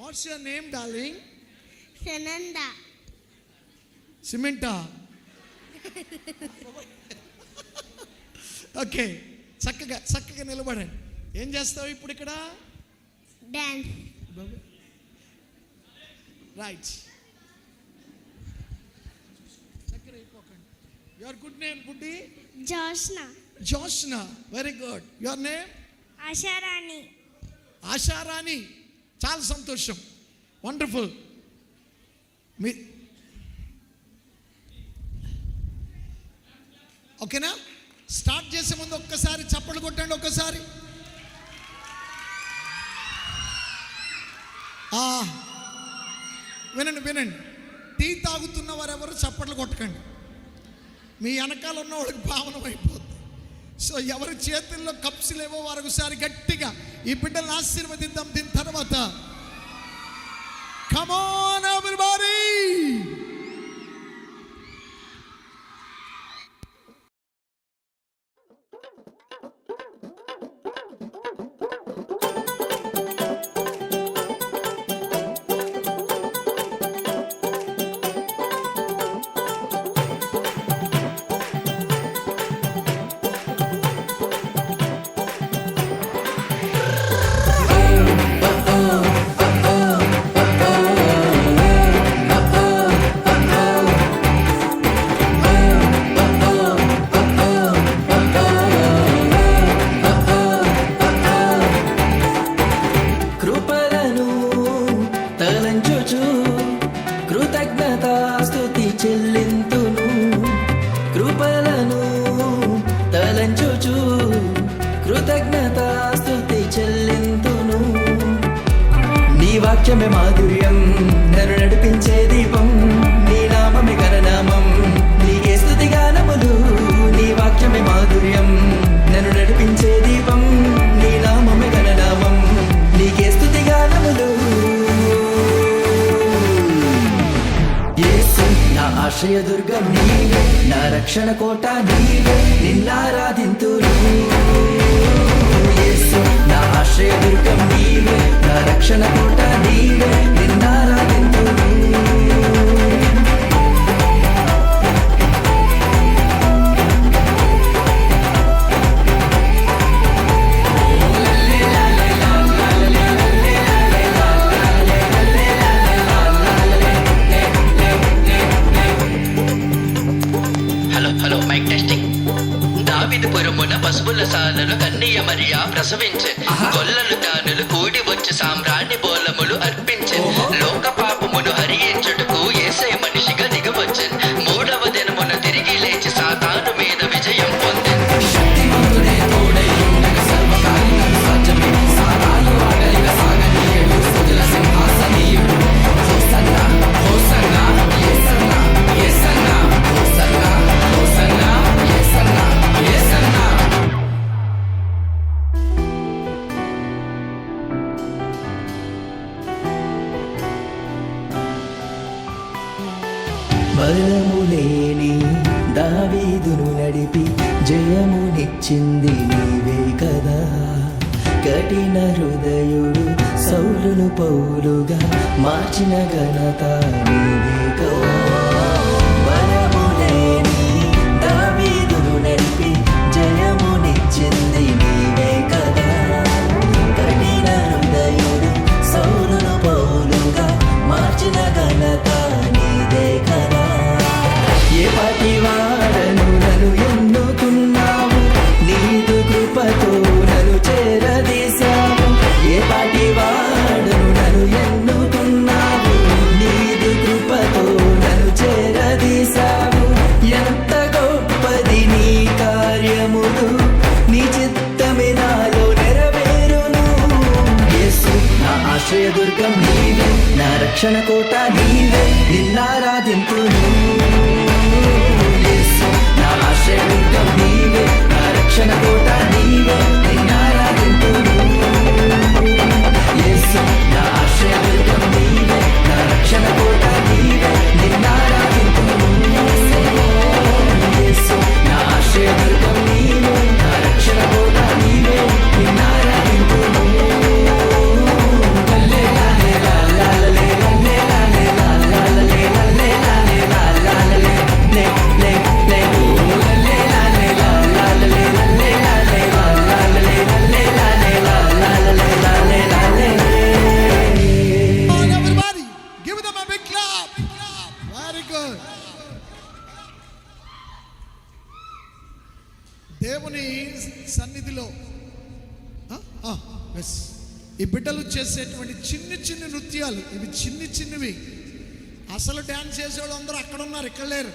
Watts your name darling? Sananda. సిమెంటా? Okay, చక్కగా నిలబడండి. ఏం చేస్తావు ఇప్పుడు ఇక్కడ? డాన్స్. రైట్. చక్కగా అయిపోకండి. యువర్ గుడ్ నేమ్ బుడ్డి? Jyoshna. Very good. Your name? Asharani. చాలా సంతోషం. వండర్ఫుల్. ఓకేనా? స్టార్ట్ చేసే ముందు ఒక్కసారి చప్పట్లు కొట్టండి. ఒక్కసారి వినండి. టీ తాగుతున్న వారెవరు చప్పట్లు కొట్టకండి. మీ వెనకాల ఉన్న వాళ్ళకి పావనం అయిపోతుంది. సో ఎవరి చేతుల్లో కప్స్ లేవో వారు ఒకసారి గట్టిగా ఈ బిడ్డలను ఆశీర్వదిద్దాం. దీని తర్వాత కమ్ ఆన్ ఎవ్రీబడీ. వాక్యమే మాధుర్యం, నన్ను నడిపించే దీపం, నీ నామమే ఘననామం, నీకే స్తుతి గానములు. నీ వాక్యమే మాధుర్యం, నన్ను నడిపించే దీపం, నీ నామమే ఘననామం, నీకే స్తుతి గానములు. యేసు నా ఆశ్రయదుర్గం నీవే, నా రక్షణ కోట నీవే, నిన్నారాధింతును. నా ఆశ్రయదుర్గం నీవే, నా రక్షణ కోట నీవే, నిన్నారాధింతును. Hello mike testing. దావీదుపురమున పశువుల సాలను కన్నియ మరియా ప్రసవించే, గొల్లలు దానులు కూడి వచ్చి సామ్రాణి బోలములు అర్పించే, లోక పాపమును హరించుటకు యేసయ్య మనిషిగా దిగవచ్చే, మూడవ దినమున తిరిగి లేచి సాతాను మీద విజయం పొందే. బలములేని దావీదును నడిపి జయమునిచ్చింది నీవే కదా. కఠిన హృదయుడు సౌలును పౌలుగా మార్చిన ఘనత నీవే కదా. బలములేని దావీదును నడిపి జయమునిచ్చింది నీవే కదా. కఠిన హృదయుడు సౌలును పౌలుగా మార్చిన ఘనత నీదే కదా. ఏ పాటి వాడను నన్ను ఎన్నుకున్నావు, నీదు కృపతో నన్ను చేరదీశావు. ఏ పాటి వాడను నన్ను ఎన్నుకున్నావు, నీదు కృపతో నన్ను చేరదీశావు. ఎంత గొప్పది నీ కార్యములు, నీ చిత్తమే నాలో నెరవేరును. యేసు నా ఆశ్రయదుర్గం నీవే, నా రక్షణ కోట నీవే, నిన్నారాధింతును. యేసు నా ఆశ్రయదుర్గం నీవే, నా రక్షణ కోట నీవే, నిన్నారాధింతును. యేసు నా ఆశ్రయదుర్గం నీవే, నా రక్షణ కోట నీవే, నిన్నారాధింతును. యేసు నా ఆశ్రయదుర్గం నీవే, నా రక్షణ కోట నీవే, నిన్నారాధింతును. Big clap. Very good. దేవుని సన్నిధిలో ఈ బిడ్డలు చేసేటువంటి చిన్ని నృత్యాలు, ఇవి చిన్నవి. అసలు డ్యాన్స్ చేసేవాళ్ళు అందరూ అక్కడ ఉన్నారు, ఇక్కడ లేరు.